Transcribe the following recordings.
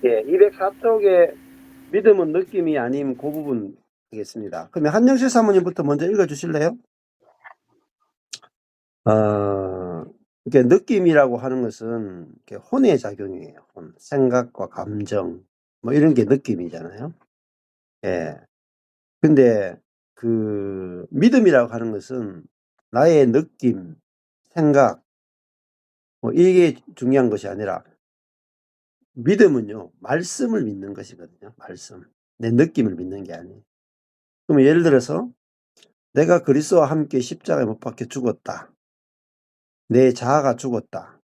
예, 204쪽에 믿음은 느낌이 아님 그 부분 하겠습니다. 그러면 한영실 사모님부터 먼저 읽어주실래요? 이렇게 느낌이라고 하는 것은 이렇게 혼의 작용이에요. 혼. 생각과 감정, 뭐 이런 게 느낌이잖아요. 예. 근데 그 믿음이라고 하는 것은 나의 느낌, 생각, 뭐 이게 중요한 것이 아니라 믿음은요, 말씀을 믿는 것이거든요. 말씀. 내 느낌을 믿는 게 아니에요. 그러면 예를 들어서 내가 그리스도와 함께 십자가에 못 박혀 죽었다. 내 자아가 죽었다.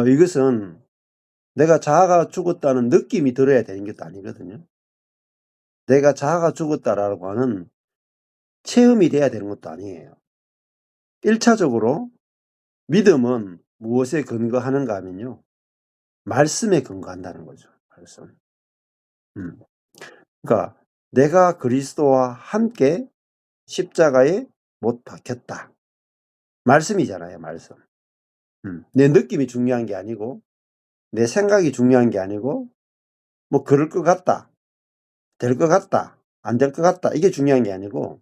이것은 내가 자아가 죽었다는 느낌이 들어야 되는 것도 아니거든요. 내가 자아가 죽었다라고 하는 체험이 돼야 되는 것도 아니에요. 1차적으로 믿음은 무엇에 근거하는가 하면요. 말씀에 근거한다는 거죠. 말씀. 그러니까 내가 그리스도와 함께 십자가에 못 박혔다. 말씀이잖아요. 말씀. 내 느낌이 중요한 게 아니고 내 생각이 중요한 게 아니고 뭐 그럴 것 같다. 될 것 같다. 안 될 것 같다. 이게 중요한 게 아니고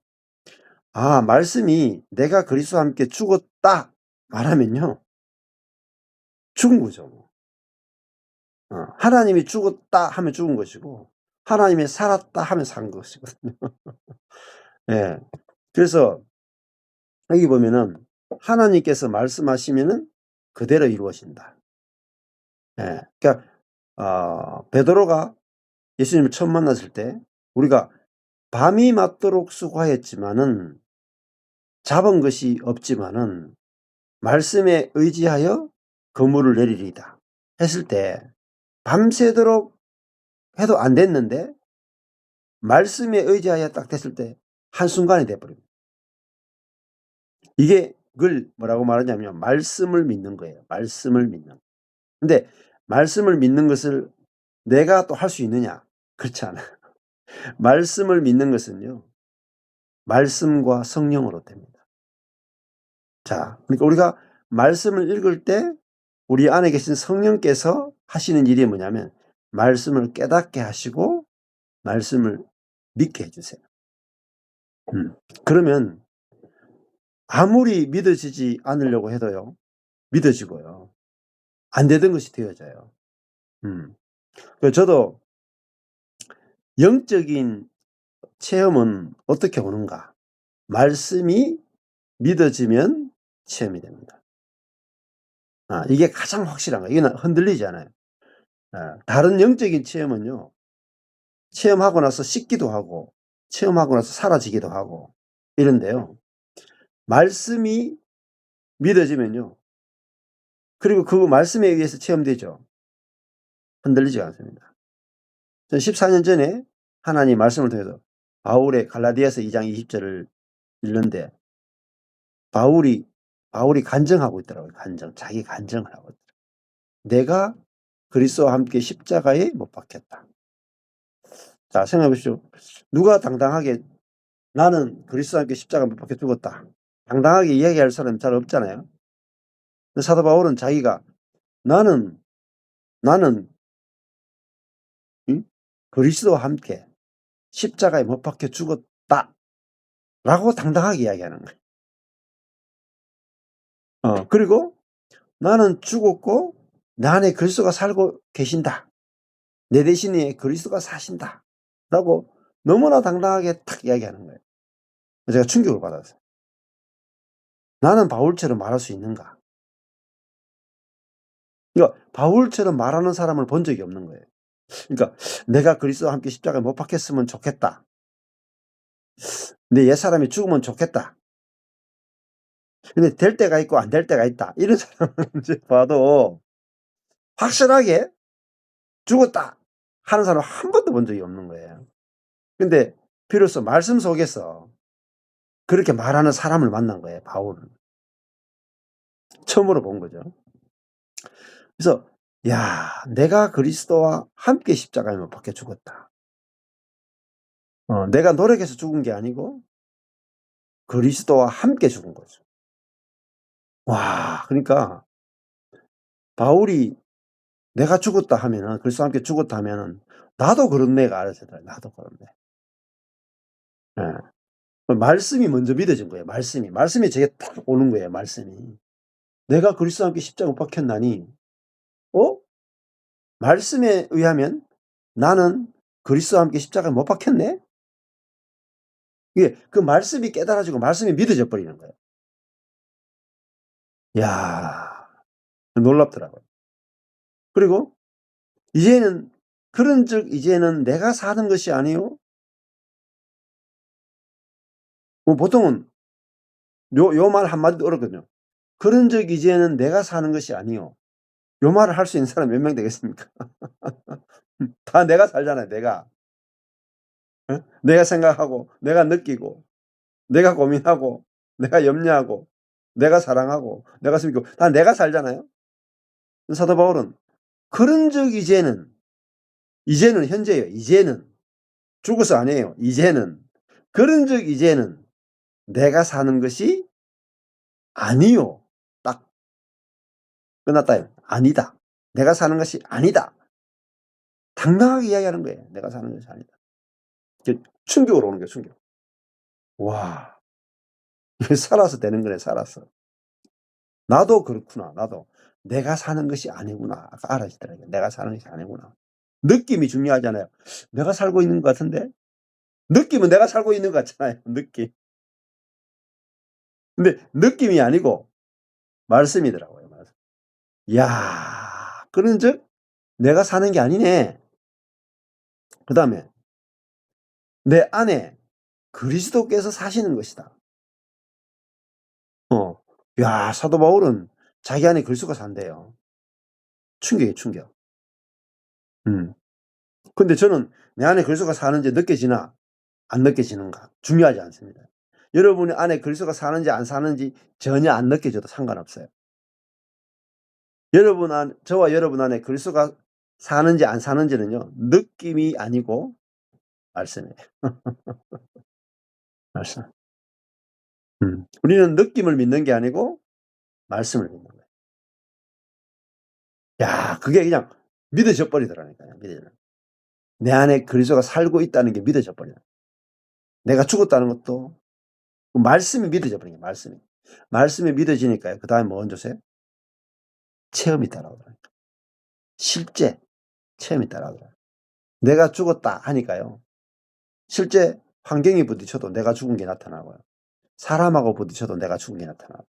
말씀이 내가 그리스도와 함께 죽었다 말하면요. 죽은 거죠. 하나님이 죽었다 하면 죽은 것이고 하나님이 살았다 하면 산 것이거든요. 예. 그래서 여기 보면은 하나님께서 말씀하시면은 그대로 이루어진다. 예. 그러니까 베드로가 예수님을 처음 만났을 때 우리가 밤이 맞도록 수고하였지만은 잡은 것이 없지만은 말씀에 의지하여 그물을 내리리이다 했을 때 밤새도록 해도 안 됐는데 말씀에 의지하여 딱 됐을 때 한순간에 돼버립니다. 이게 그걸 뭐라고 말하냐면 말씀을 믿는 거예요. 말씀을 믿는. 근데 말씀을 믿는 것을 내가 또 할 수 있느냐? 그렇지 않아요. 말씀을 믿는 것은요. 말씀과 성령으로 됩니다. 자, 그러니까 우리가 말씀을 읽을 때 우리 안에 계신 성령께서 하시는 일이 뭐냐면 말씀을 깨닫게 하시고 말씀을 믿게 해주세요. 그러면 아무리 믿어지지 않으려고 해도요. 믿어지고요. 안 되던 것이 되어져요. 저도 영적인 체험은 어떻게 오는가? 말씀이 믿어지면 체험이 됩니다. 이게 가장 확실한 거예요. 이건 흔들리지 않아요. 다른 영적인 체험은요. 체험하고 나서 식기도 하고 체험하고 나서 사라지기도 하고 이런데요. 말씀이 믿어지면요. 그리고 그 말씀에 의해서 체험되죠. 흔들리지 않습니다. 전 14년 전에 하나님 말씀을 통해서 바울의 갈라디아서 2장 20절을 읽는데 바울이 간증하고 있더라고요. 자기 간증을 하고 있더라고요. 내가 그리스도와 함께 십자가에 못 박혔다. 자, 생각해 보십시오. 누가 당당하게 나는 그리스도와 함께 십자가에 못 박혀 죽었다. 당당하게 이야기할 사람이 잘 없잖아요. 사도 바울은 자기가 나는 그리스도와 함께 십자가에 못 박혀 죽었다. 라고 당당하게 이야기하는 거예요. 그리고 나는 죽었고 내 안에 그리스도가 살고 계신다. 내 대신에 그리스도가 사신다. 라고 너무나 당당하게 탁 이야기하는 거예요. 제가 충격을 받았어요. 나는 바울처럼 말할 수 있는가? 그러니까 바울처럼 말하는 사람을 본 적이 없는 거예요. 그러니까 내가 그리스도와 함께 십자가에 못 박혔으면 좋겠다. 내 옛사람이 죽으면 좋겠다. 근데 될 때가 있고 안 될 때가 있다. 이런 사람을 이제 봐도 확실하게 죽었다 하는 사람 한 번도 본 적이 없는 거예요. 근데 비로소 말씀 속에서 그렇게 말하는 사람을 만난 거예요. 바울은. 처음으로 본 거죠. 그래서 내가 그리스도와 함께 십자가에 못 박혀 죽었다. 내가 노력해서 죽은 게 아니고 그리스도와 함께 죽은 거죠. 그러니까 바울이 내가 죽었다 하면은 그리스도와 함께 죽었다 하면은 나도 그런 내가 알아져요. 나도 그런 내. 예. 말씀이 먼저 믿어진 거예요, 말씀이. 말씀이 제게 딱 오는 거예요, 말씀이. 내가 그리스도와 함께 십자가에 못 박혔나니 어? 말씀에 의하면 '나는 그리스도와 함께 십자가에 못 박혔네?' 이게 그 말씀이 깨달아지고 말씀이 믿어져 버리는 거예요. 야 놀랍더라고요. 그리고 이제는 그런즉 이제는 내가 사는 것이 아니요 뭐 보통은 요 말 한마디도 어렵거든요. 그런즉 이제는 내가 사는 것이 아니요. 요 말을 할 수 있는 사람이 몇 명 되겠습니까? 다 내가 살잖아요, 내가. 어? 내가 생각하고 내가 느끼고 내가 고민하고 내가 염려하고 내가 사랑하고 내가 숨기고 다 내가 살잖아요. 사도 바울은 그런즉 이제는 현재예요. 이제는 죽어서 아니에요. 이제는 그런즉 이제는 내가 사는 것이 아니요. 딱 끝났다요. 아니다. 내가 사는 것이 아니다. 당당하게 이야기하는 거예요. 내가 사는 것이 아니다. 이게 충격으로 오는 거예요, 충격. 와. 이게 살아서 되는 거네, 살아서. 나도 그렇구나. 나도. 내가 사는 것이 아니구나. 아까 알아지더라고요. 내가 사는 것이 아니구나. 느낌이 중요하잖아요. 내가 살고 있는 것 같은데? 느낌은 내가 살고 있는 것 같잖아요, 느낌. 근데 느낌이 아니고 말씀이더라고요, 말씀. 이야. 그런즉 내가 사는 게 아니네. 그다음에 내 안에 그리스도께서 사시는 것이다. 어. 야 사도 바울은 자기 안에 그리스도가 산대요. 충격이에요, 충격. 음. 근데 저는 내 안에 그리스도가 사는지 느껴지나 안 느껴지는가 중요하지 않습니다. 여러분 안에 그리스도가 사는지 안 사는지 전혀 안 느껴져도 상관없어요. 저와 여러분 안에 그리스도가 사는지 안 사는지는요. 느낌이 아니고 말씀이에요. 말씀. 우리는 느낌을 믿는 게 아니고 말씀을 믿는 거예요. 야 그게 그냥 믿어져 버리더라니까요. 믿어져. 내 안에 그리스도가 살고 있다는 게 믿어져 버려요. 내가 죽었다는 것도 그 말씀이 믿어져 버린 거예요, 말씀이. 말씀이 믿어지니까요. 그다음에 뭔지 아세요? 체험이 따라오더라고요. 실제 체험이 따라오더라고요. 내가 죽었다 하니까요. 실제 환경이 부딪혀도 내가 죽은 게 나타나고요. 사람하고 부딪혀도 내가 죽은 게 나타나고.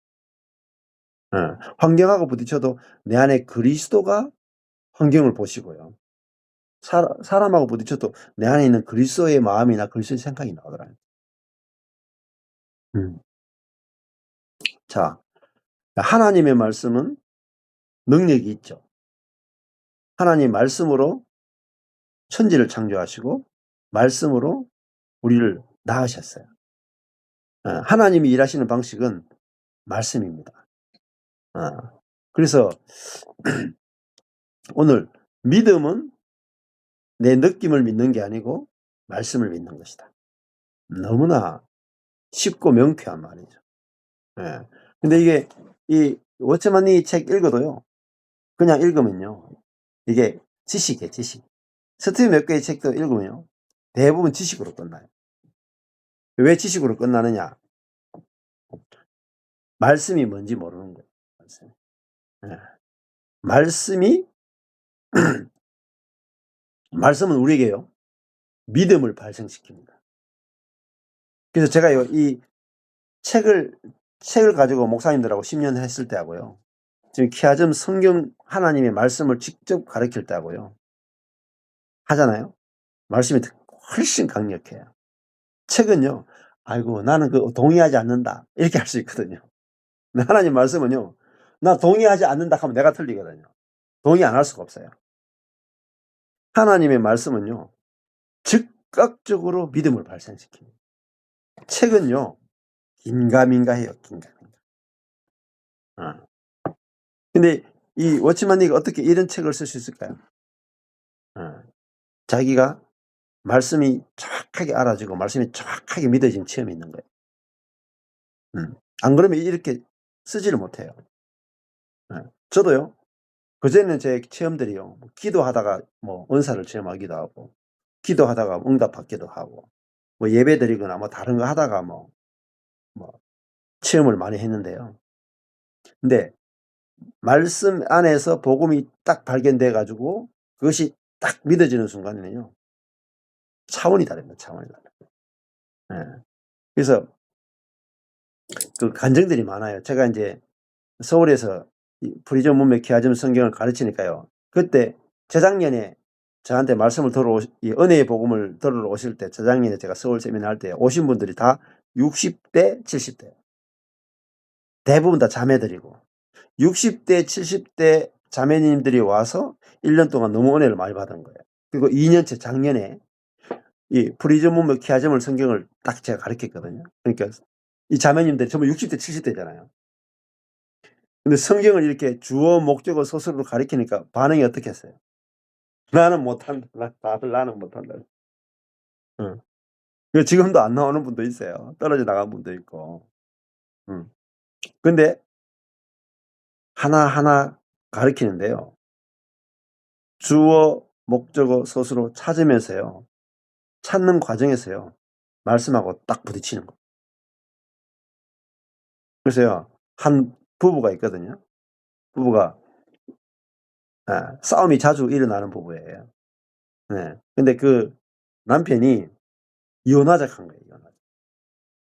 예. 환경하고 부딪혀도 내 안에 그리스도가 환경을 보시고요. 사람하고 부딪혀도 내 안에 있는 그리스도의 마음이나 그리스도의 생각이 나오더라고요. 음. 자, 하나님의 말씀은 능력이 있죠. 하나님 말씀으로 천지를 창조하시고 말씀으로 우리를 낳으셨어요. 하나님이 일하시는 방식은 말씀입니다. 그래서 오늘 믿음은 내 느낌을 믿는 게 아니고 말씀을 믿는 것이다. 너무나 쉽고 명쾌한 말이죠. 예. 근데 이게 이 워치만 이 책 읽어도요. 그냥 읽으면요. 이게 지식이에요, 지식. 스티브 몇 개의 책도 읽으면요. 대부분 지식으로 끝나요. 왜 지식으로 끝나느냐? 말씀이 뭔지 모르는 거예요. 말씀. 예. 말씀이 말씀은 우리에게요. 믿음을 발생시킵니다. 그래서 제가요. 이 책을 가지고 목사님들하고 10년 했을 때하고요. 지금 키아즘 성경 하나님의 말씀을 직접 가르칠 때하고요. 하잖아요. 말씀이 훨씬 강력해요. 책은요. "아이고 나는 그 동의하지 않는다." 이렇게 할 수 있거든요. 근데 하나님 말씀은요. "나 동의하지 않는다." 하면 내가 틀리거든요. 동의 안 할 수가 없어요. 하나님의 말씀은요. 즉각적으로 믿음을 발생시킵니다. 책은요. 긴가민가해요, 긴가민가. 어. 근데 이 워치만 니가 어떻게 이런 책을 쓸 수 있을까요? 자기가 말씀이 정확하게 알아지고 말씀이 정확하게 믿어진 체험이 있는 거예요. 안 그러면 이렇게 쓰지를 못해요. 저도요. 그전에는 제 체험들이요. 기도하다가 뭐 은사를 체험하기도 하고, 기도하다가 응답받기도 하고, 뭐 예배 드리거나 뭐 다른 거 하다가 뭐 체험을 많이 했는데요. 근데 말씀 안에서 복음이 딱 발견돼 가지고 그것이 딱 믿어지는 순간에는요. 차원이 다릅니다. 차원이 달라요. 예. 그래서 그 간증들이 많아요. 제가 인제 서울에서 이 프리즘 문맥 키아즘 성경을 가르치니까요. 그때 재작년에 저한테 말씀을 들어 이 은혜의 복음을 들으러 오실 때 재작년에 제가 서울 세미나 할 때 오신 분들이 다 60 대, 70 대. 대부분 다 자매들이고 60 대, 70 대 자매님들이 와서 1년 동안 너무 은혜를 많이 받은 거예요. 그리고 2 년째 작년에 이 프리즘 문맥 키아즘을 성경을 딱 제가 가르쳤거든요. 그러니까 이 자매님들이 전부 60 대, 70 대잖아요. 근데 성경을 이렇게 주어, 목적어, 서술로 가리키니까 반응이 어떻겠어요? "나는 못한다. 다들 나는 못한다." 응. 그 지금도 안 나오는 분도 있어요. 떨어져 나간 분도 있고. 음. 근데 하나하나 가리키는데요. 주어, 목적어, 서술어 찾으면서요. 찾는 과정에서요. 말씀하고 딱 부딪히는 거예요. 그래서요. 한 부부가 있거든요. 부부가 싸움이 자주 일어나는 부부예요. 네. 근데 그 남편이 이혼하자고 한 거예요. 이혼하자.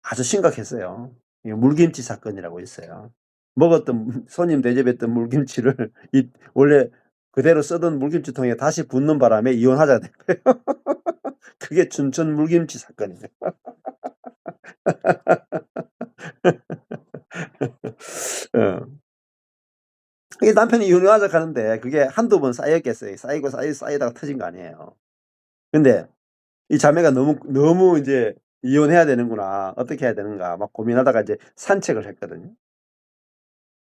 아주 심각했어요. 이 물김치 사건이라고 있어요. 먹었던 손님 대접했던 물김치를 원래 그대로 쓰던 물김치통에 다시 붓는 바람에 이혼하자가 된 거예요. 그게 춘천 물김치 사건이에요. 어. 이게 남편이 이혼하자고 하는데 그게 한두 번 쌓였겠어요. 쌓이다가 터진 거 아니에요. 근데 이 자매가 너무 인제 '이혼해야 되는구나. 어떻게 해야 되는가.' 막 고민하다가 이제 산책을 했거든요.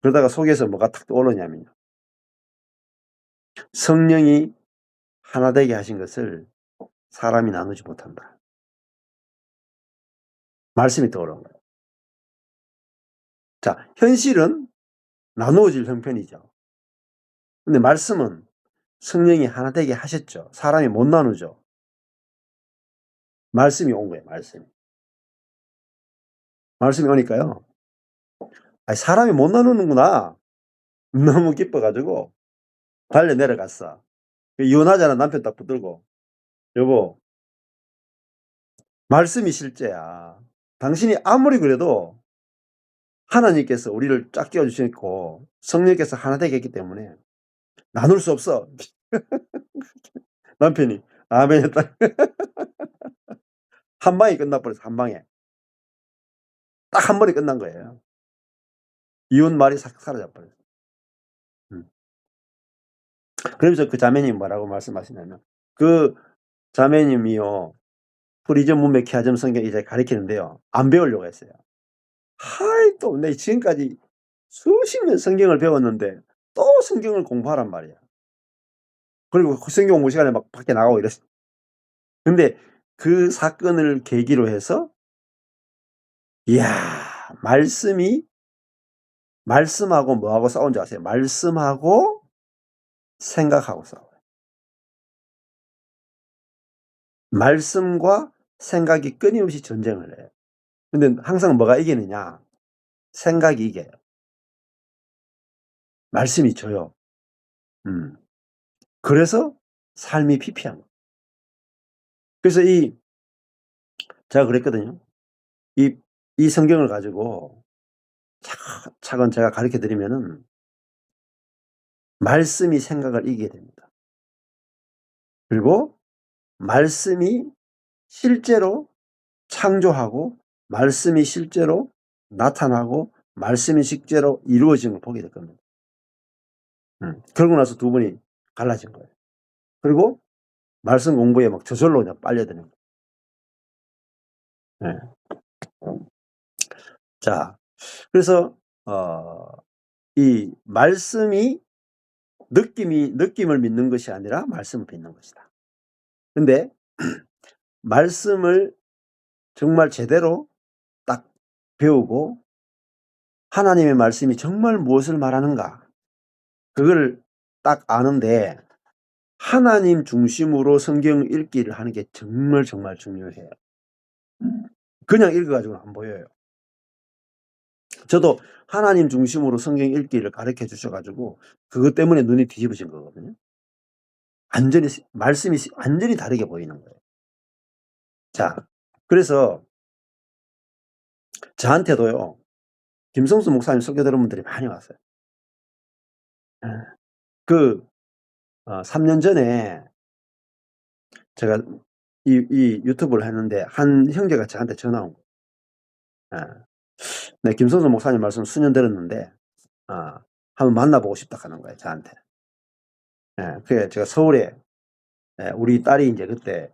그러다가 속에서 뭐가 탁 떠오르냐면요. 성령이 하나 되게 하신 것을 사람이 나누지 못한다. 말씀이 떠오른 거예요. 자, 현실은 나누어질 형편이죠. 근데 말씀은 성령이 하나 되게 하셨죠. 사람이 못 나누죠. 말씀이 온 거예요, 말씀이. 말씀이 오니까요. '아이 사람이 못 나누는구나.' 너무 기뻐 가지고 달려 내려갔어. 그 이혼하자는 남편 딱 붙들고 "여보 말씀이 실제야. 당신이 아무리 그래도 하나님께서 우리를 짝 지어 주셨고 성령께서 하나 되게 했기 때문에 나눌 수 없어." 남편이 아멘 했다. 한 방에 끝나 버렸어, 한 방에. 딱 한 번에 끝난 거예요. 이혼 말이 싹 사라져 버렸어요. 음. 그러면서 그 자매님이 뭐라고 말씀하시냐면 그 자매님이요. 프리즘 문맥 키아즘 성경 이제 가르치는데요. 안 배우려고 했어요. 하이 또 내 지금까지 수십 년 성경을 배웠는데 또 성경을 공부하란 말이야. 그리고 그 성경 공부 시간에 막 밖에 나가고 이랬어요. 근데 그 사건을 계기로 해서 이야 말씀하고 뭐하고 싸운 줄 아세요? 말씀하고 생각하고 싸워요. 말씀과 생각이 끊임없이 전쟁을 해요. 근데 항상 뭐가 이기느냐? 생각이 이겨요. 말씀이 져요. 음. 그래서 삶이 피폐한 거예요. 그래서 제가 그랬거든요. 이 성경을 가지고 차근차근 제가 가르쳐 드리면은 말씀이 생각을 이기게 됩니다. 그리고 말씀이 실제로 창조하고 말씀이 실제로 나타나고 말씀이 실제로 이루어지는 걸 보게 될 겁니다. 그러고 나서 두 분이 갈라진 거예요. 그리고 말씀 공부에 막 저절로 그냥 빨려드는 거예요. 예. 자, 그래서 이 말씀이 느낌을 믿는 것이 아니라 말씀을 믿는 것이다. 근데 말씀을 정말 제대로 딱 배우고 하나님의 말씀이 정말 무엇을 말하는가 그거를 딱 아는데 하나님 중심으로 성경 읽기를 하는 게 정말 중요해요. 그냥 읽어 가지고는 안 보여요. 저도 하나님 중심으로 성경 읽기를 가르쳐 주셔 가지고 그것 때문에 눈이 뒤집어진 거거든요. 완전히 말씀이 완전히 다르게 보이는 거예요. 자, 그래서 저한테도요. 김성수 목사님 설교 들은 분들이 많이 왔어요. 예. 그 3년 전에 제가 이 유튜브를 했는데 한 형제가 저한테 전화 온 거예요. 예. 네, 김성수 목사님 말씀 수년 들었는데 한번 만나보고 싶다 하는 거예요, 저한테. 예. 그래 제가 서울에 우리 딸이 인제 그때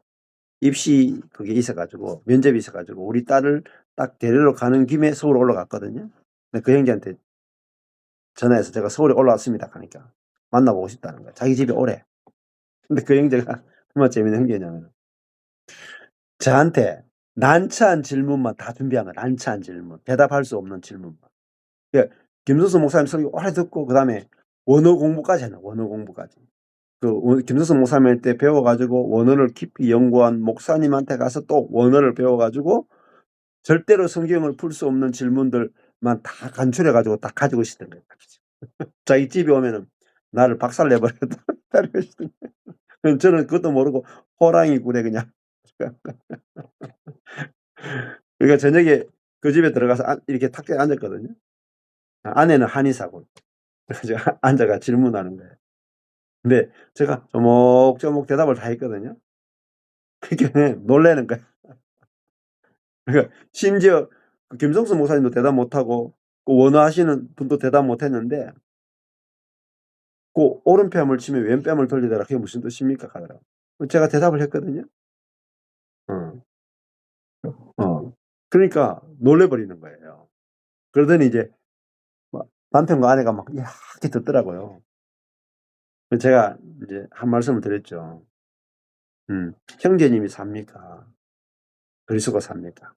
입시 그게 있어 가지고 면접이 있어 가지고 우리 딸을 딱 데리러 가는 김에 서울 올라갔거든요. 근데 그 형제한테 전화해서 제가 "서울에 올라왔습니다." 하니까 만나보고 싶다는 거예요. 자기 집에 오래. 근데 그 형제가 얼마나 재밌는 형제냐면 저한테 난처한 질문만 다 준비한 거야. 난처한 질문. 대답할 수 없는 질문만. 그 김선수 목사님 설교 오래 듣고 그다음에 원어 공부까지 했나 원어 공부까지. 김선수 목사님한테 배워 가지고 원어를 깊이 연구한 목사님한테 가서 또 원어를 배워 가지고 절대로 성경을 풀 수 없는 질문들만 다 간추려 가지고 딱 가지고 있었던 거예요. 자기 집에 오면은 나를 박살 내 버렸다. 저는 그것도 모르고 호랑이 굴에 그냥 그러니까 저녁에 그 집에 들어가서 이렇게 탁자에 앉았거든요. 아내는 한의사고. 그래서 제가 앉아가 질문하는 거예요. 근데 제가 조목조목 대답을 다 했거든요. 그러니까 놀라는 거야. 그러니까 심지어 그 김성수 목사님도 대답 못하고 그 원어하시는 분도 대답 못했는데 그 "오른뺨을 치면 왼뺨을 돌리더라." 그게 무슨 뜻입니까? 하더라고요. 제가 대답을 했거든요. 어. 그러니까 놀라 버리는 거예요. 그러더니 이제 막 남편과 아내가 막 이렇게 듣더라고요. 그래서 제가 인제 한 말씀을 드렸죠. "형제님이 삽니까? 그리스도가 삽니까?"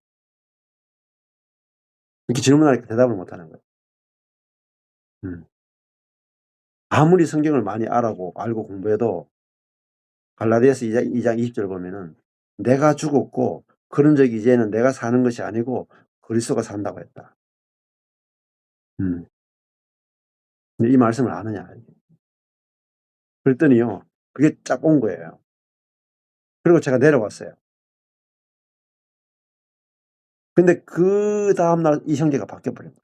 이렇게 질문하니까 대답을 못 하는 거예요. 음. 아무리 성경을 많이 알고 공부해도 갈라디아서 2장 20절 보면은 "내가 죽었고 그런 적이 이제는 내가 사는 것이 아니고 그리스도가 산다고 했다." 음. 근데 이 말씀을 아느냐. 그랬더니요. 그게 쫙 온 거예요. 그리고 제가 내려왔어요. 근데 그다음 날 이 형제가 바뀌어 버린 거예요.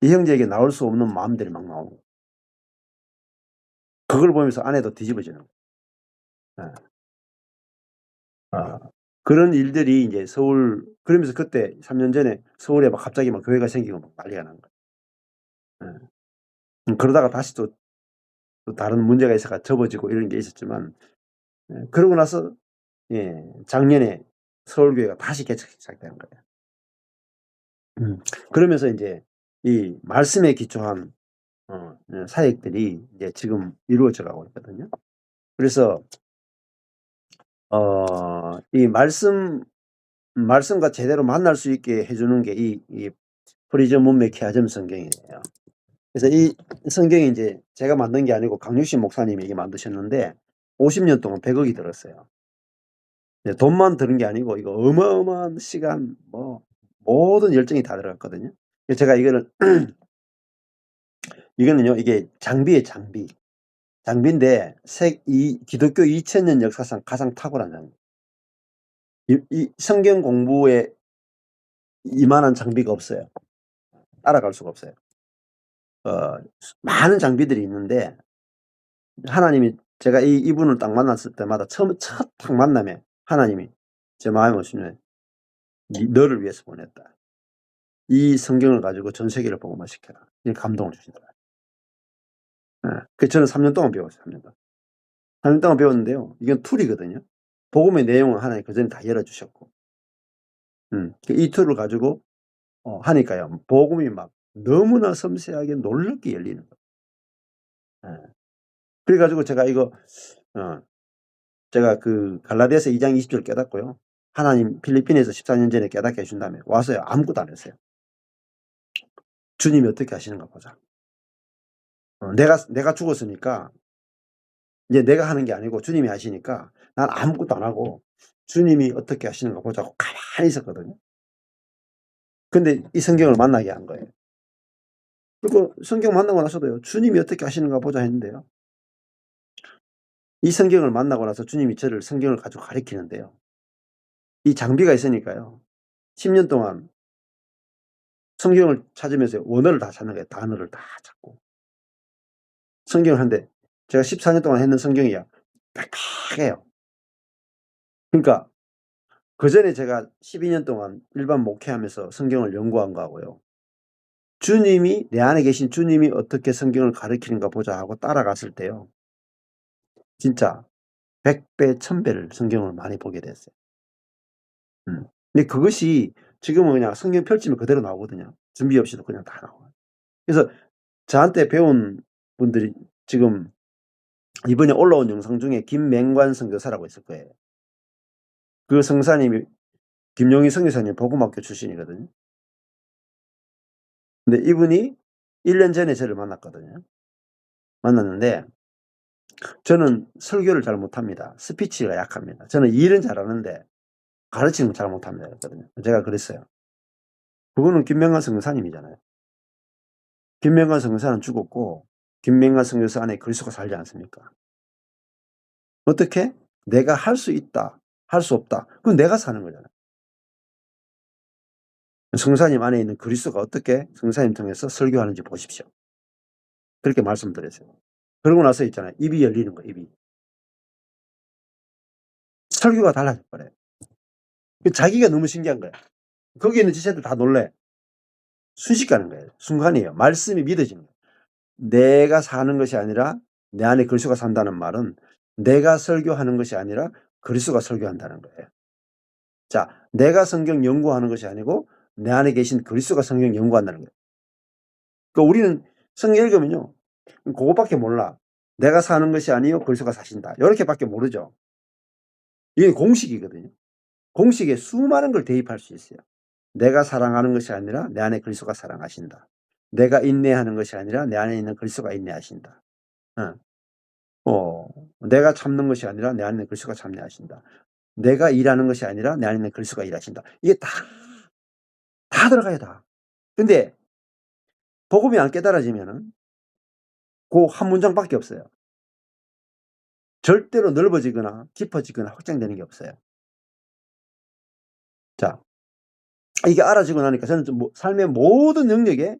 이 형제에게 나올 수 없는 마음들이 막 나오는 거예요. 그걸 보면서 아내도 뒤집어지는 거예요. 예. 아. 그런 일들이 인제 그러면서 그때 3년 전에 서울에 막 갑자기 막 교회가 생기고 막 난리가 난 거예요. 예. 그러다가 다시 또 다른 문제가 있어가 접어지고 이런 게 있었지만 그러고 나서 작년에 서울교회가 다시 개척이 시작된 거예요. 그러면서 인제 이 말씀에 기초한 사역들이 이제 지금 이루어져 가고 있거든요. 그래서 이 말씀과 제대로 만날 수 있게 해 주는 게 이 프리즘 문맥 히아즘 성경이에요. 그래서 이 성경이 인제 제가 만든 게 아니고 강육신 목사님이 이게 만드셨는데 50년 동안 100 억이 들었어요. 네, 돈만 드는 게 아니고 이거 어마어마한 시간 뭐 모든 열정이 다 들어갔거든요. 그래서 제가 이거를 이거는요 이게 장비예요 장비. 장비인데 이 기독교 2000년 역사상 가장 탁월한 장비. 이 성경 공부에 이만한 장비가 없어요. 따라갈 수가 없어요. 많은 장비들이 있는데 하나님이 제가 이분을 딱 만났을 때마다 첫 딱 만남에 하나님이 제 마음에 오시면 너를 위해서 보냈다. 이 성경을 가지고 전 세계를 복음화 시켜라." 이렇게 감동을 주시더라고요. 예. 저는 3년 동안 배웠어요, 3년 동안. 3년 동안 배웠는데요. 이건 툴이거든요. 복음의 내용은 하나님 그전에 다 열어 주셨고. 이 툴을 가지고 하니까요. 복음이 막 너무나 섬세하게 놀랍게 열리는 거예요. 예. 그래 가지고 제가 이거 어 제가 그 갈라디아서 2장 20절 깨닫고요. 하나님 필리핀에서 14년 전에 깨닫게 해 준 다음에 와서요. 아무것도 안 했어요. '주님이 어떻게 하시는가 보자.' 내가 죽었으니까 이제 내가 하는 게 아니고 주님이 하시니까 난 아무것도 안 하고 주님이 어떻게 하시는가 보자고 가만히 있었거든요. 근데 이 성경을 만나게 한 거예요. 그리고 성경 만나고 나서도요. 주님이 어떻게 하시는가 보자 했는데요. 이 성경을 만나고 나서 주님이 저를 성경을 가지고 가르치는데요. 이 장비가 있으니까요. 10년 동안 성경을 찾으면서 원어를 다 찾는 거예요. 단어를 다 찾고. 성경을 하는데 제가 14년 동안 했는 성경이야 빽빽해요. 그러니까 그전에 제가 12년 동안 일반 목회하면서 성경을 연구한 거하고요. 주님이 내 안에 계신 주님이 어떻게 성경을 가르치는가 보자 하고 따라갔을 때요. 진짜 100배, 1000배를 성경을 많이 보게 됐어요. 근데 그것이 지금은 그냥 성경 펼치면 그대로 나오거든요. 준비 없이도 그냥 다 나와요. 그래서 저한테 배운 분들이 지금 이번에 올라온 영상 중에 김맹관 선교사라고 있을 거예요. 그 성사님이 김용희 선교사님 복음학교 출신이거든요. 근데 이분이 1년 전에 저를 만났거든요. 만났는데 저는 설교를 잘 못합니다. 스피치가 약합니다. 저는 일은 잘하는데 가르치는 걸 잘 못합니다 그랬거든요. 제가 그랬어요. 그거는 김명관 선교사님이잖아요. 김명관 선교사는 죽었고 김명관 선교사 안에 그리스도가 살지 않습니까? 어떻게? 내가 할 수 있다, 할 수 없다. 그건 내가 사는 거잖아요. 성사님 안에 있는 그리스도가 어떻게 성사님 통해서 설교하는지 보십시오. 그렇게 말씀드렸어요. 그러고 나서 있잖아요. 입이 열리는 거예요. 입이. 설교가 달라져 버려요. 자기가 너무 신기한 거야. 거기 있는 지체들 다 놀래. 순식간인 거예요. 순간이에요. 말씀이 믿어지는 거예요. 내가 사는 것이 아니라 내 안에 그리스도가 산다는 말은 내가 설교하는 것이 아니라 그리스도가 설교한다는 거예요. 자, 내가 성경 연구하는 것이 아니고 내 안에 계신 그리스도가 성경 연구한다는 거예요. 그러니까 우리는 성경 읽으면요. 그것밖에 몰라. 내가 사는 것이 아니요 그리스도가 사신다. 이렇게밖에 모르죠. 이게 공식이거든요. 공식에 수많은 걸 대입할 수 있어요. 내가 사랑하는 것이 아니라 내 안에 그리스도가 사랑하신다. 내가 인내하는 것이 아니라 내 안에 있는 그리스도가 인내하신다. 내가 참는 것이 아니라 내 안에 있는 그리스도가 참내하신다. 내가 일하는 것이 아니라 내 안에 있는 그리스도가 일하신다. 이게 다 들어가요, 다. 근데 복음이 안 깨달아지면은 그 한 문장밖에 없어요. 절대로 넓어지거나 깊어지거나 확장되는 게 없어요. 자, 이게 알아지고 나니까 저는 좀 삶의 모든 영역에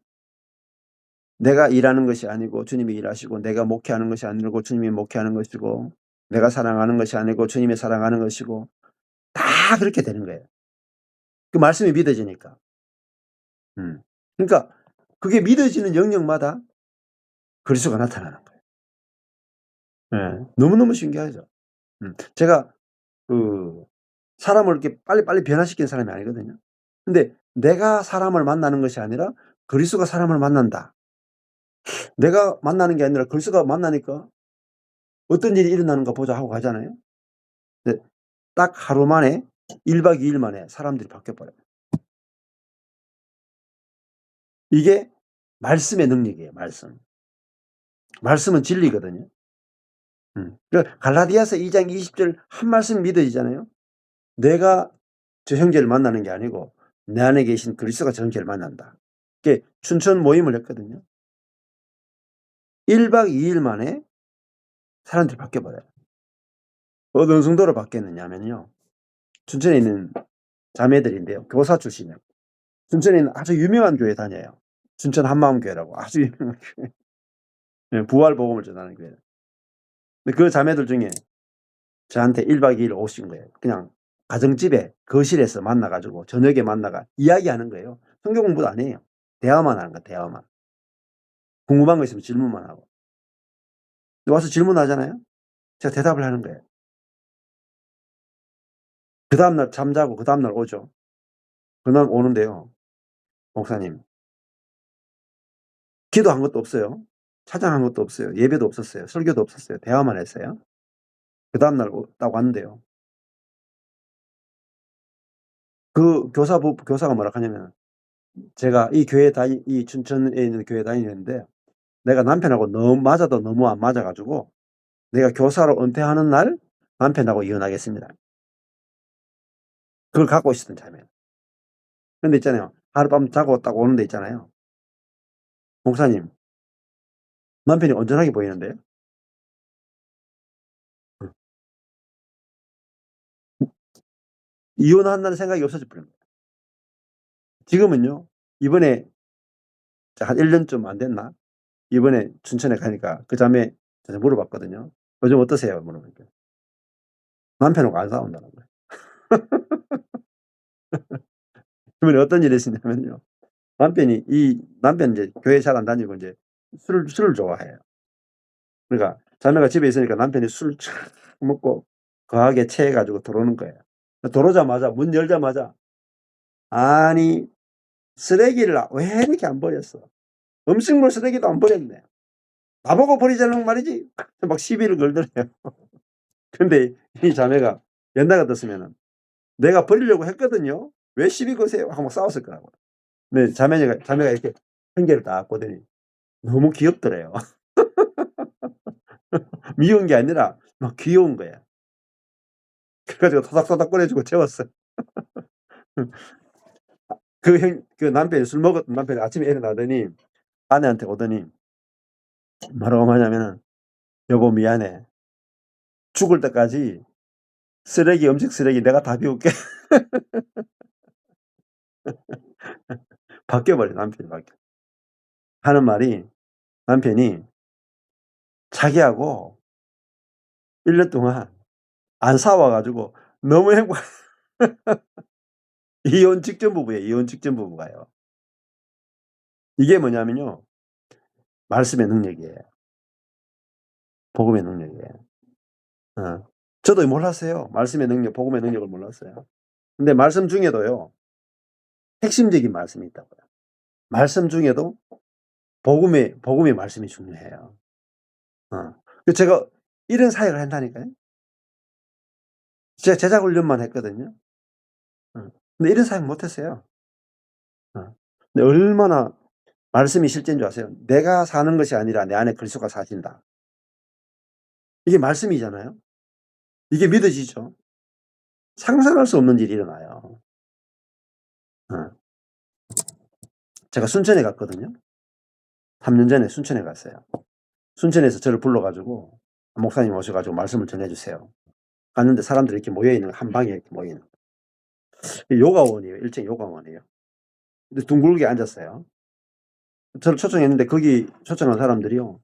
내가 일하는 것이 아니고 주님이 일하시고, 내가 목회하는 것이 아니고 주님이 목회하는 것이고, 내가 사랑하는 것이 아니고 주님이 사랑하는 것이고, 다 그렇게 되는 거예요. 그 말씀이 믿어지니까. 그러니까 그게 믿어지는 영역마다 그리스도가 나타나는 거예요. 예. 너무너무 신기하죠. 제가 사람을 이렇게 빨리빨리 변화시키는 사람이 아니거든요. 근데 내가 사람을 만나는 것이 아니라 그리스도가 사람을 만난다. 내가 만나는 게 아니라 그리스도가 만나니까 어떤 일이 일어나는가 보자 하고 가잖아요. 근데 딱 하루 만에 1박 2일 만에 사람들이 바뀌어 버려요. 이게 말씀의 능력이에요, 말씀. 말씀은 진리거든요. 갈라디아서 2장 20절 한 말씀 믿어지잖아요. 내가 저 형제를 만나는 게 아니고 내 안에 계신 그리스도가 저 형제를 만난다. 이게 춘천 모임을 했거든요. 1박 2일 만에 사람들이 바뀌어 버려요. 어느 정도로 바뀌었느냐면요. 춘천에 있는 자매들인데요. 교사 출신이에요. 춘천에 있는 아주 유명한 교회 다녀요. 춘천 한마음교회라고 아주 유명한 교회. 예, 부활 복음을 전하는 교회. 근데 그 자매들 중에 저한테 1박 2일 오신 거예요. 그냥 가정집에 거실에서 만나 가지고 저녁에 만나가 이야기하는 거예요. 성경 공부도 안 해요. 대화만 하는 거야, 대화만. 궁금한 거 있으면 질문만 하고. 와서 질문하잖아요. 제가 대답을 하는 거예요. 그다음 날 잠자고 그다음 날 오죠. 그날 오는데요. 목사님, 기도한 것도 없어요. 찬양한 것도 없어요. 예배도 없었어요. 설교도 없었어요. 대화만 했어요. 그다음 날 딱 왔는데요. 그 교사가 뭐라 하냐면 제가 이 춘천에 있는 교회 다니는데 내가 남편하고 너무 맞아도 너무 안 맞아 가지고 내가 교사로 은퇴하는 날 남편하고 이혼하겠습니다. 그걸 갖고 있었던 자매예요. 근데 있잖아요. 하룻밤 자고 딱 오는 데 있잖아요. 목사님, 남편이 온전하게 보이는데요. 어. 이혼한다는 생각이 없어져 버린 거예요. 지금은요. 이번에 한 1 년쯤 안 됐나? 이번에 춘천에 가니까 그 자매 제가 물어봤거든요. "요즘 어떠세요?" 물어보니까 남편하고 안 싸운다는 거예요. 그러면 어떤 일이 있었냐면요. 남편이 이제 교회 잘 안 다니고 인제 술을 좋아해요. 그러니까 자매가 집에 있으니까 남편이 술 촥 먹고 거하게 취해 가지고 들어오는 거예요. 들어오자마자 문 열자마자 "아니 쓰레기를 왜 이렇게 안 버렸어? 음식물 쓰레기도 안 버렸네. 나보고 버리자는 말이지." 막 시비를 걸더래요. 근데 이 자매가 옛날 같았으면은 "내가 버리려고 했거든요. 왜 시비 거세요?" 하고 막 싸웠을 거라고요. 근데 자매가 이렇게 핑계를 딱 거더니 너무 귀엽더래요. 미운 게 아니라 막 귀여운 거야. 그래 가지고 토닥토닥 꺼내 주고 재웠어요. 그 남편이 술 먹었던 남편이 아침에 일어나더니 아내한테 오더니 뭐라고 하냐면은 "여보 미안해. 죽을 때까지 음식 쓰레기 내가 다 비울게." 바뀌어 버려 남편이 바뀌어. 하는 말이 남편이 자기하고 1년 동안 안 싸워 가지고 너무 행복 이혼 직전 부부예요, 이혼 직전 부부가요. 이게 뭐냐면요. 말씀의 능력이에요. 복음의 능력이에요. 어. 저도 몰랐어요. 말씀의 능력, 복음의 능력을 몰랐어요. 근데 말씀 중에도요. 핵심적인 말씀이 있다고요. 말씀 중에도 복음의 말씀이 중요해요. 어. 제가 이런 사역을 한다니까요. 제가 제자 훈련만 했거든요. 근데 이런 사역 못 했어요. 어. 근데 얼마나 말씀이 실제인 줄 아세요? 내가 사는 것이 아니라 내 안에 그리스도가 사신다. 이게 말씀이잖아요. 이게 믿어지죠. 상상할 수 없는 일이 일어나요. 어. 제가 순천에 갔거든요. 3년 전에 순천에 갔어요. 순천에서 저를 불러 가지고 목사님 오셔 가지고 말씀을 전해 주세요. 갔는데 사람들이 이렇게 모여 있는 한 방에 이렇게 모여 있는 요가원이에요. 일종의 요가원이에요. 근데 둥글게 앉았어요. 저를 초청했는데 거기 초청한 사람들이요.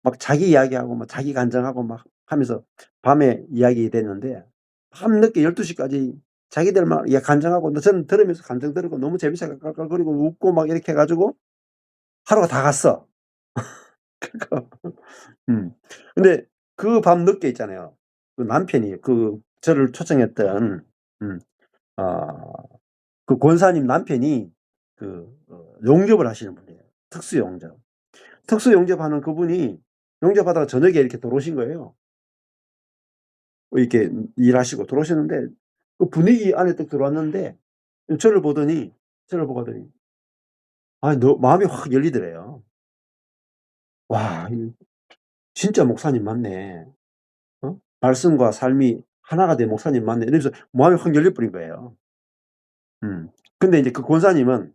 막 자기 이야기하고 막 자기 간증하고 막 하면서 밤에 이야기 됐는데 밤늦게 12 시까지 자기들 막 간증하고 저는 들으면서 간증 들으고 너무 재밌어 깔깔거리고 웃고 막 이렇게 해 가지고 하루가 다 갔어. 그러니까 음. 근데 그 밤늦게 있잖아요. 그 남편이 저를 초청했던 음 어 그 권사님 남편이 용접을 하시는 분이에요. 특수 용접. 특수 용접하는 그분이 용접하다가 저녁에 이렇게 들어오신 거예요. 이렇게 일하시고 들어오셨는데 그 분위기 안에 딱 들어왔는데 저를 보더니 저를 보더니 마음이 확 열리더래요. '와 이 진짜 목사님 맞네. 말씀과 삶이 하나가 된 목사님 맞네.' 이러면서 마음이 확 열려 버린 거예요. 음. 근데 이제 그 권사님은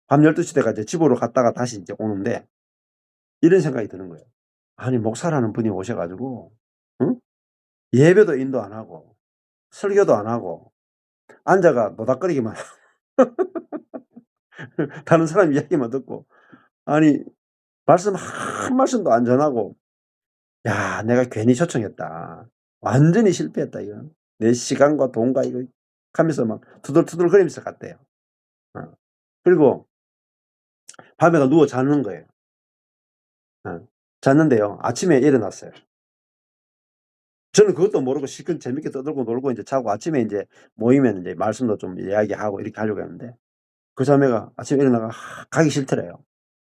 밤 12시 돼가 이제 집으로 갔다가 다시 인제 오는데 이런 생각이 드는 거예요. 아니 목사라는 분이 오셔 가지고 응? 예배도 인도 안 하고 설교도 안 하고 앉아가 노닥거리기만 다른 사람 이야기만 듣고 아니 말씀 한 말씀도 안 전하고 '야 내가 괜히 초청했다. 완전히 실패했다 이건. 내 시간과 돈과 이거' 하면서 막 투덜투덜거리면서 갔대요. 어. 그리고 밤에가 누워 자는 거예요. 어. 잤는데요. 아침에 일어났어요. 저는 그것도 모르고 실컷 재밌게 떠들고 놀고 인제 자고 아침에 인제 모이면 인제 말씀도 좀 이야기하고 이렇게 하려고 했는데 그 자매가 아침에 일어나가 가기 싫더래요.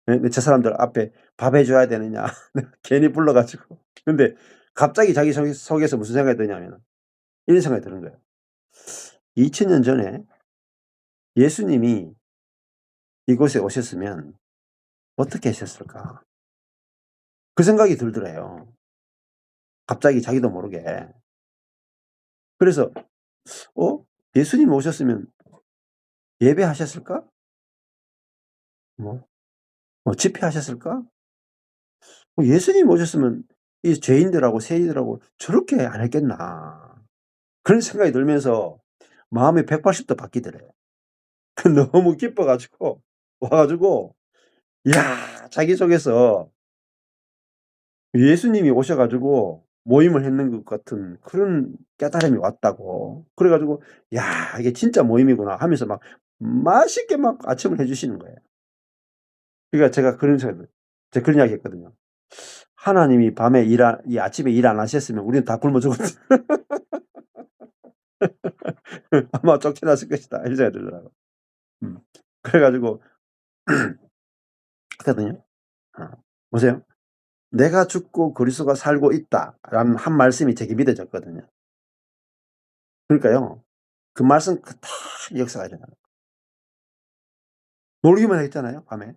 예 근데 저 사람들 앞에 밥 해 줘야 되느냐 내가 괜히 불러 가지고. 근데 갑자기 자기 속에서 무슨 생각이 드냐면은 이런 생각이 드는 거예요. 2000년 전에 예수님이 이곳에 오셨으면 어떻게 하셨을까? 그 생각이 들더래요. 갑자기 자기도 모르게. 그래서 예수님 오셨으면 예배하셨을까? 뭐 집회하셨을까? 예수님 오셨으면 이 죄인들하고 세리들하고 저렇게 안 했겠나. 그런 생각이 들면서 마음이 180도 바뀌더래요. 너무 기뻐 가지고 와 가지고 자기 속에서 예수님이 오셔 가지고 모임을 했는 것 같은 그런 깨달음이 왔다고. 그래 가지고 '야 이게 진짜 모임이구나.' 하면서 막 맛있게 막 아침을 해 주시는 거예요. 그러니까 제가 그런 이야기 했거든요. 하나님이 이 아침에 일 안 하셨으면 우리는 다 굶어 죽었을 아마 쫓겨났을 것이다. 이런 생각이 들더라고요. 그래 가지고 했거든요. 보세요. "내가 죽고 그리스도가 살고 있다."라는 한 말씀이 제게 믿어졌거든요. 그러니까요. 그 말씀 다 역사가 일어나요. 놀기만 했잖아요, 밤에.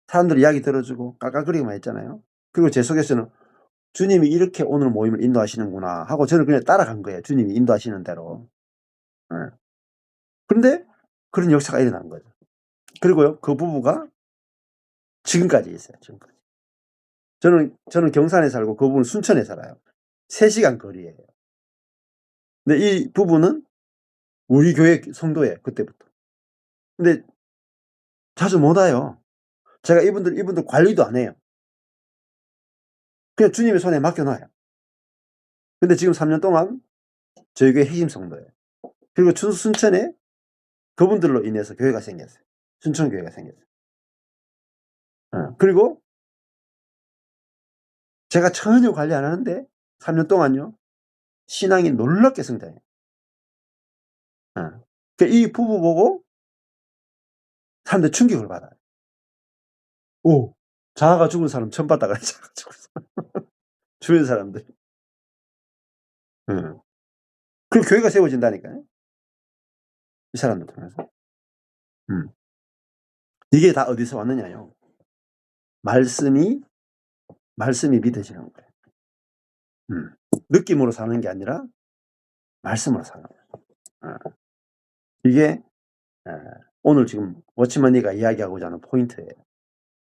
사람들 이야기 들어주고 깔깔거리기만 했잖아요. 그리고 제 속에서는 '주님이 이렇게 오늘 모임을 인도하시는구나.' 하고 저는 그냥 따라간 거예요, 주님이 인도하시는 대로. 예. 그런데 그런 역사가 일어난 거죠. 그리고요, 그 부부가 지금까지 있어요, 지금까지. 저는 경산에 살고 그분은 순천에 살아요. 3 시간 거리예요. 근데 이 부부는 우리 교회 성도예요, 그때부터. 근데 자주 못 와요. 제가 이분들 관리도 안 해요. 그냥 주님의 손에 맡겨 놔요. 근데 지금 3년 동안 저희 교회 핵심 성도예요. 그리고 순천에 그분들로 인해서 교회가 생겼어요. 순천교회가 생겼어요. 그리고 제가 전혀 관리 안 하는데 3년 동안요. 신앙이 놀랍게 성장해요. 이 부부 보고 사람들이 충격을 받아요. 오, 자아가 죽은 사람 처음 봤다 그래. 자아가 죽은 사람. 주변 사람들이. 예. 그리고 교회가 세워진다니까요. 이 사람들 통해서. 음. 이게 다 어디서 왔느냐요. 말씀이 믿어지는 거예요. 느낌으로 사는 게 아니라 말씀으로 사는 거예요. 이게 오늘 지금 워치머니가 이야기하고자 하는 포인트예요.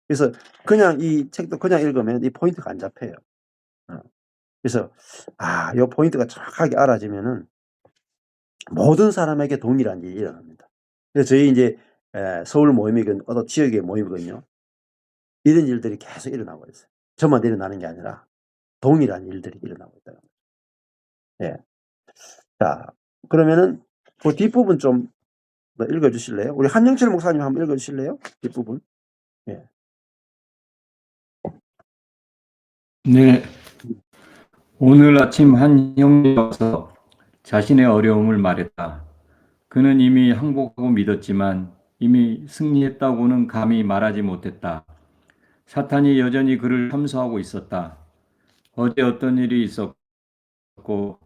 그래서 그냥 이 책도 그냥 읽으면 이 포인트가 안 잡혀요. 그래서 요 포인트가 정확하게 알아지면은 모든 사람에게 동일한 일이 일어납니다. 그래서 저희 인제 서울 모임이건 어떤 지역의 모임이건요. 이런 일들이 계속 일어나고 있어요. 저만 일어나는 게 아니라 동일한 일들이 일어나고 있다는 거죠. 예. 자, 그러면은 그 뒷부분 좀 더 읽어 주실래요? 우리 한영철 목사님 한번 읽어 주실래요? 뒷부분. 예. 네. 오늘 아침 한 형제가 와서 자신의 어려움을 말했다. 그는 이미 항복하고 믿었지만 이미 승리했다고는 감히 말하지 못했다. 사탄이 여전히 그를 함소하고 있었다. 어제 어떤 일이 있었고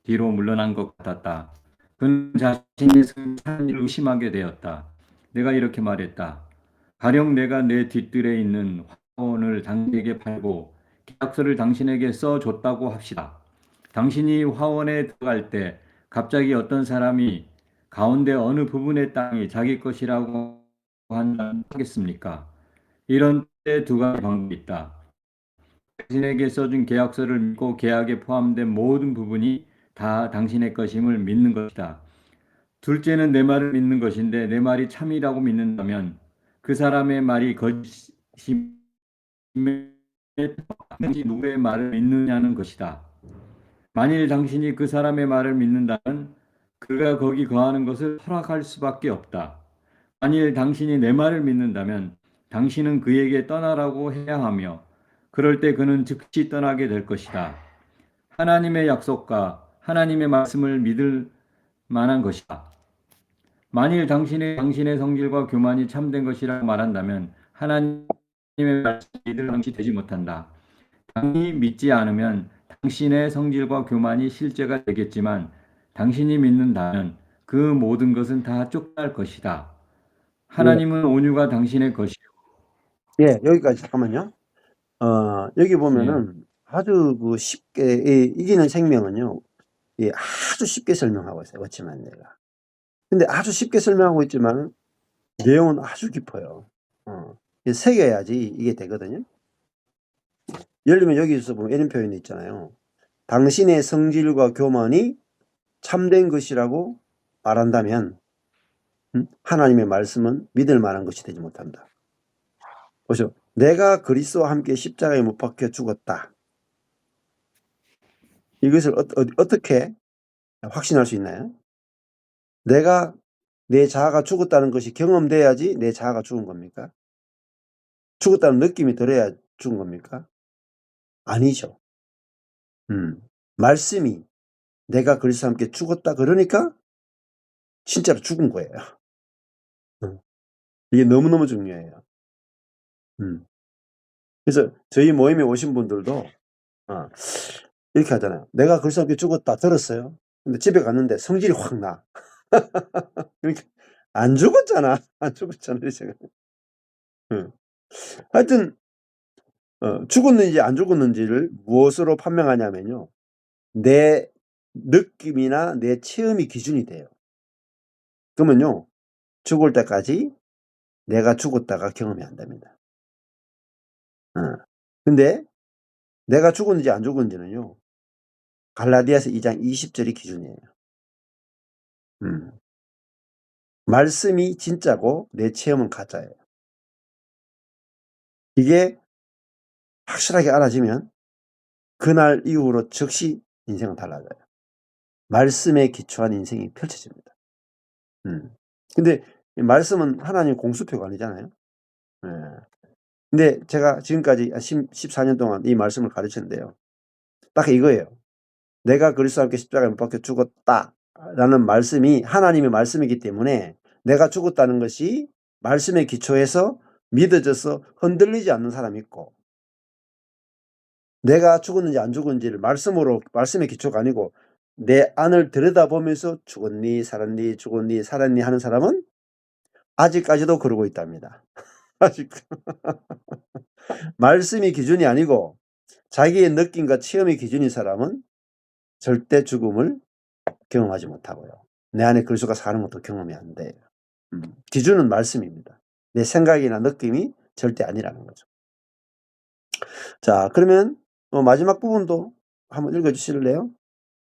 뒤로 물러난 것 같았다. 그는 자신의 사는 일을 의심하게 되었다. 내가 이렇게 말했다. 가령 내가 내 뒷뜰에 있는 화원을 당신에게 팔고 계약서를 당신에게 써줬다고 합시다. 당신이 화원에 들어갈 때 갑자기 어떤 사람이 가운데 어느 부분의 땅이 자기 것이라고 하겠습니까? 이런 때 두 가지 방법이 있다. 당신에게 써준 계약서를 믿고 계약에 포함된 모든 부분이 다 당신의 것임을 믿는 것이다. 둘째는 내 말을 믿는 것인데 내 말이 참이라고 믿는다면 그 사람의 말이 거짓임에 당신이 누구의 말을 믿느냐는 것이다. 만일 당신이 그 사람의 말을 믿는다면 그가 거기 거하는 것을 허락할 수밖에 없다. 만일 당신이 내 말을 믿는다면 당신은 그에게 떠나라고 해야 하며 그럴 때 그는 즉시 떠나게 될 것이다. 하나님의 약속과 하나님의 말씀을 믿을 만한 것이다. 만일 당신의 성질과 교만이 참된 것이라고 말한다면 하나님의 말씀을 믿을 당시 되지 못한다. 당신이 믿지 않으면 당신의 성질과 교만이 실제가 되겠지만 당신이 믿는다면 그 모든 것은 다 쫓겨날 것이다. 예. 하나님은 온유가 당신의 것이요. 여기까지 잠깐만요. 여기 예. 보면은 아주 그 쉽게 이기는 생명은요. 아주 쉽게 설명하고 있어요, 어찌만 내가. 근데 아주 쉽게 설명하고 있지만 내용은 아주 깊어요. 새겨야지 이게 되거든요. 예를 들면 여기서 보면 이런 표현이 있잖아요. 당신의 성질과 교만이 참된 것이라고 말한다면 하나님의 말씀은 믿을 만한 것이 되지 못한다. 보시오. 내가 그리스도와 함께 십자가에 못 박혀 죽었다. 이것을 어떻게 확신할 수 있나요? 내가 내 자아가 죽었다는 것이 경험돼야지 내 자아가 죽은 겁니까? 죽었다는 느낌이 들어야 죽은 겁니까? 아니죠. 말씀이 내가 그리스도와 함께 죽었다 그러니까 진짜로 죽은 거예요. 이게 너무너무 중요해요. 그래서 저희 모임에 오신 분들도 이렇게 하잖아요. 내가 그리스도와 함께 죽었다 들었어요. 근데 집에 갔는데 성질이 확 나. 그러니까 안 죽었잖아. 안 죽었잖아. 제가. 하여튼 죽었는지 안 죽었는지를 무엇으로 판명하냐면요. 내 느낌이나 내 체험이 기준이 돼요. 그러면요. 죽을 때까지 내가 죽었다가 경험이 안 됩니다. 근데 내가 죽었는지 안 죽었는지는요. 갈라디아서 2장 20절이 기준이에요. 말씀이 진짜고 내 체험은 가짜예요. 이게 확실하게 알아지면 그날 이후로 즉시 인생은 달라져요. 말씀에 기초한 인생이 펼쳐집니다. 근데 말씀은 하나님 공수표가 아니잖아요. 근데 제가 지금까지 14년 동안 이 말씀을 가르쳤는데요. 딱 이거예요. 내가 그리스도와 함께 십자가에 못 박혀 죽었다라는 말씀이 하나님의 말씀이기 때문에 내가 죽었다는 것이 말씀에 기초해서 믿어져서 흔들리지 않는 사람이 있고, 내가 죽었는지 안 죽었는지를 말씀의 기초가 아니고 내 안을 들여다보면서 죽었니 살았니 죽었니 살았니 하는 사람은 아직까지도 그러고 있답니다. 아직 말씀이 기준이 아니고 자기의 느낌과 체험이 기준인 사람은 절대 죽음을 경험하지 못하고요. 내 안에 그리스도가 사는 것도 경험이 안 돼요. 기준은 말씀입니다. 내 생각이나 느낌이 절대 아니라는 거죠. 자, 그러면 마지막 부분도 한번 읽어주실래요?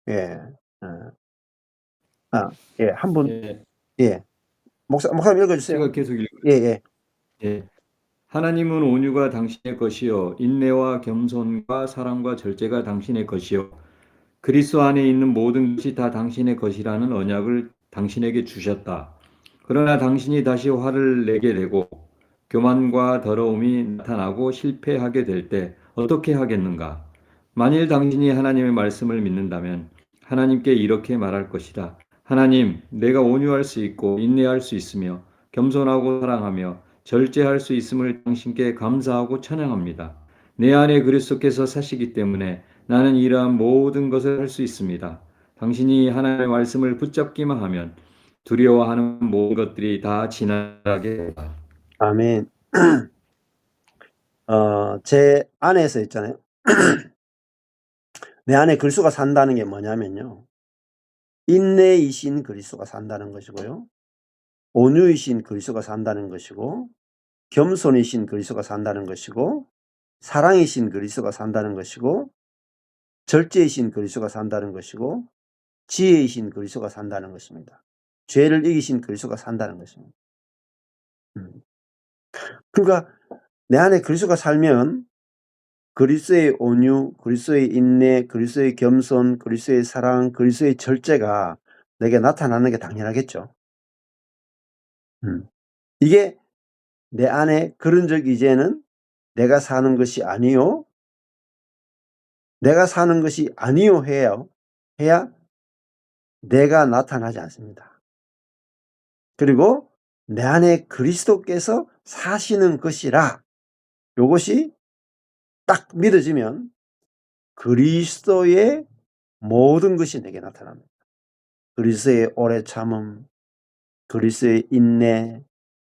예. 예, 한 분, 예. 예. 목사님 읽어주세요. 제가 계속 읽어요. 예. 예. 하나님은 온유가 당신의 것이요 인내와 겸손과 사랑과 절제가 당신의 것이요 그리스도 안에 있는 모든 것이 다 당신의 것이라는 언약을 당신에게 주셨다. 그러나 당신이 다시 화를 내게 되고 교만과 더러움이 나타나고 실패하게 될 때 어떻게 하겠는가? 만일 당신이 하나님의 말씀을 믿는다면 하나님께 이렇게 말할 것이다. 하나님, 내가 온유할 수 있고 인내할 수 있으며 겸손하고 사랑하며 절제할 수 있음을 당신께 감사하고 찬양합니다. 내 안에 그리스도께서 사시기 때문에 나는 이러한 모든 것을 할 수 있습니다. 당신이 하나님의 말씀을 붙잡기만 하면 두려워하는 모든 것들이 다 지나가게 된다. 아멘. 제 안에서 있잖아요. 내 안에 그리스도가 산다는 게 뭐냐면요. 인내이신 그리스도가 산다는 것이고요. 온유이신 그리스도가 산다는 것이고, 겸손이신 그리스도가 산다는 것이고, 사랑이신 그리스도가 산다는 것이고, 절제이신 그리스도가 산다는 것이고, 지혜이신 그리스도가 산다는 것입니다. 죄를 이기신 그리스도가 산다는 것입니다. 그러니까 내 안에 그리스도가 살면 그리스도의 온유, 그리스도의 인내, 그리스도의 겸손, 그리스도의 사랑, 그리스도의 절제가 내게 나타나는 게 당연하겠죠. 이게 내 안에 그런 적 이제는 내가 사는 것이 아니요. 내가 사는 것이 아니요 해야 내가 나타나지 않습니다. 그리고 내 안에 그리스도께서 사시는 것이라 요것이 딱 믿어지면 그리스도의 모든 것이 내게 나타납니다. 그리스도의 오래 참음, 그리스도의 인내,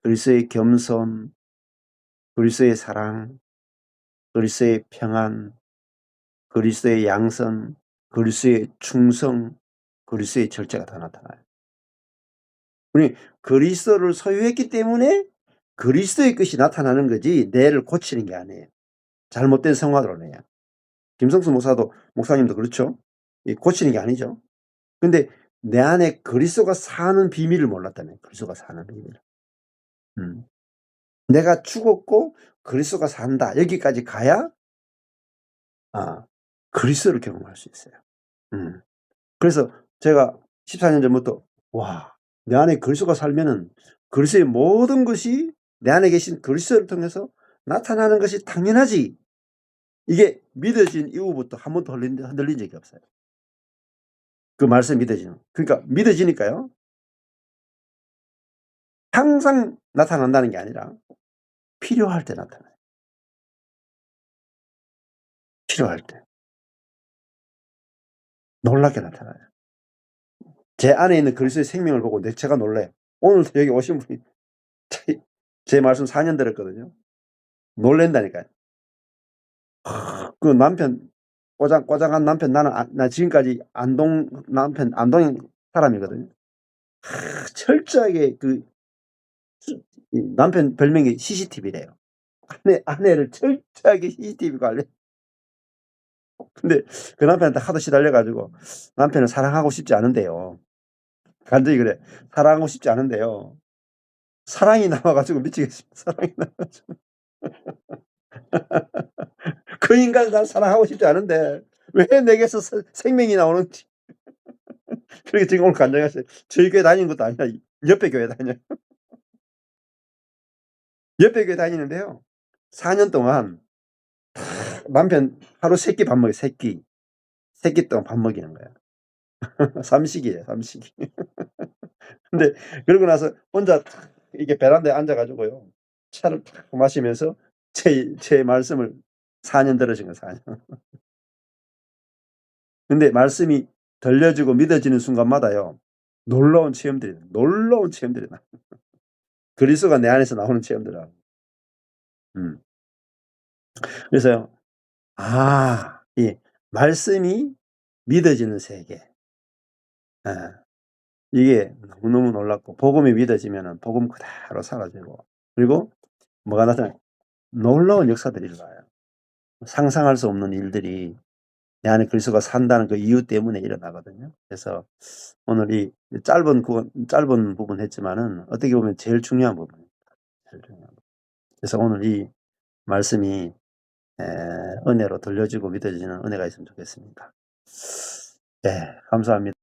그리스도의 겸손, 그리스도의 사랑, 그리스도의 평안, 그리스도의 양선, 그리스도의 충성, 그리스도의 절제가 다 나타나요. 우리 그리스도를 소유했기 때문에 그리스도의 것이 나타나는 거지 내를 고치는 게 아니에요. 잘못된 성화로네요. 김성수 목사님도 그렇죠. 고치는 게 아니죠. 근데 내 안에 그리스도가 사는 비밀을 몰랐다면 그리스도가 사는 비밀. 내가 죽었고 그리스도가 산다. 여기까지 가야 그리스도를 경험할 수 있어요. 그래서 제가 14년 전부터 내 안에 그리스도가 살면은 그리스도의 모든 것이 내 안에 계신 그리스도를 통해서 나타나는 것이 당연하지. 이게 믿어진 이후부터 한 번도 흔들린 적이 없어요. 그 말씀 믿어지는. 그러니까 믿어지니까요. 항상 나타난다는 게 아니라 필요할 때 나타나요. 필요할 때. 놀랍게 나타나요. 제 안에 있는 그리스도의 생명을 보고 제가 놀라요. 오늘도 여기 오신 분이 제 말씀 4년 들었거든요. 놀랜다니까요. 그 남편 꼬장한 남편 나 지금까지 안동 사람이거든요. 철저하게 이 남편 별명이 CCTV래요. 아내를 철저하게 CCTV 관리. 근데 그 남편한테 하도 시달려 가지고 남편을 사랑하고 싶지 않은데요. 간절히 그래. 사랑하고 싶지 않은데요. 사랑이 나와 가지고 미치겠습니다. 사랑이 나와 가지고. 그 인간을 난 사랑하고 싶지 않은데 왜 내게서 생명이 나오는지. 그러니까 지금 오늘 간증했어요. 저희 교회 다니는 것도 아니라 옆에 교회 다녀요. 옆에 교회 다니는데요. 4년 동안 남편 하루 3끼 밥 먹여요. 3끼. 3끼 동안 밥 먹이는 거예요. 삼식이에요. 삼식이. 근데 그러고 나서 혼자 이게 베란다에 앉아 가지고요. 차를 탁 마시면서 제 말씀을 4년 들으신 거예요. 4년. 근데 말씀이 들려지고 믿어지는 순간마다요. 놀라운 체험들이 나. 그리스도가 내 안에서 나오는 체험들아. 그래서요. 이 말씀이 믿어지는 세계. 예. 이게 너무너무 놀랍고 복음이 믿어지면은 복음 그대로 사라지고 그리고 뭐가 나타나요? 놀라운 역사들이 일어나요. 상상할 수 없는 일들이 내 안에 그리스도가 산다는 그 이유 때문에 일어나거든요. 그래서 오늘 이 짧은 부분 했지만은 어떻게 보면 제일 중요한 부분입니다. 제일 중요한 부분. 그래서 오늘 이 말씀이 은혜로 들려지고 믿어지는 은혜가 있으면 좋겠습니다. 네, 감사합니다.